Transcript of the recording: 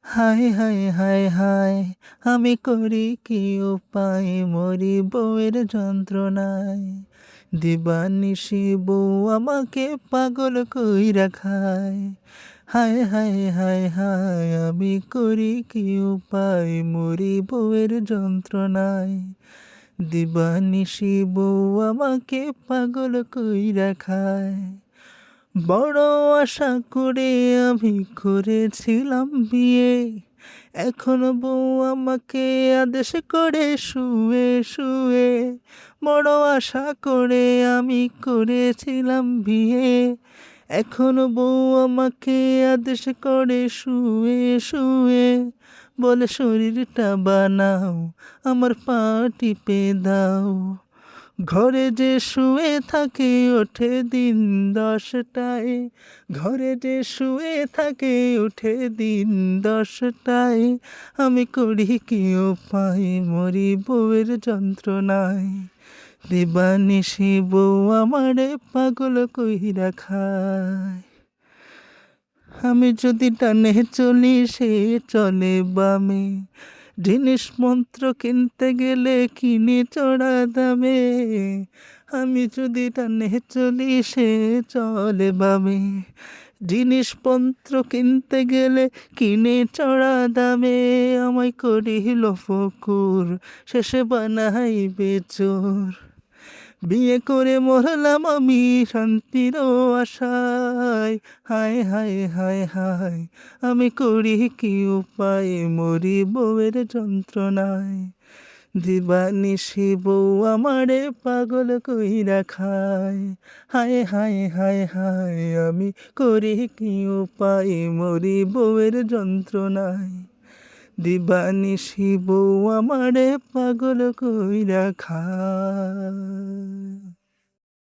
হায় হায় হায় হায়, আমি করি কি উপায়, মরি বউয়ের যন্ত্রণায়। দিবানিশি বউ আমাকে পাগল কইরা খায়। হায় হায় হায় হায়, আমি করি কি উপায়, মরি বউয়ের যন্ত্রণায়। দিবানিশি বউ আমাকে পাগল কইরা খায়। বড় আশা করে আমি করেছিলাম বিয়ে, এখন বউ আমাকে আদেশ করে শুয়ে শুয়ে। বড় আশা করে আমি করেছিলাম বিয়ে, এখন বউ আমাকে আদেশ করে শুয়ে শুয়ে। বলে শরীরটা বানাও, আমার পা টিপে দাও। ঘরে যে শুয়ে থাকে ওঠে দিন 10টায়, ঘরে যে শুয়ে থাকে ওঠে দিন 10টায়। আমি করি কি উপায়, মরি বউয়ের যন্ত্রণায়। দিবানিশি বউ আমারে পাগল কইরা খায়। আমি যদি টানে চলি সে চলে বামে, জিনিসপত্র কিনতে গেলে কিনে চড়া দামে। আমি যদি টানে চলি সে চলে বামে, জিনিসপত্র কিনতে গেলে কিনে চড়া দামে। আমায় করিল ফকুর, শেষে বানাইবে চোর। বিয়ে করে মরলাম আমি শান্তির আশায়। হায় হায় হায় হায়, আমি করি কি উপায়, মরি বউয়ের যন্ত্রণায়। দিবানিশি বউ আমারে পাগল কইরা খায়। হায় হায় হায় হায়, আমি করি কি উপায়, মরি বউয়ের যন্ত্রণায়। দিবানিশি বউ আমারে পাগল কইরা খায়।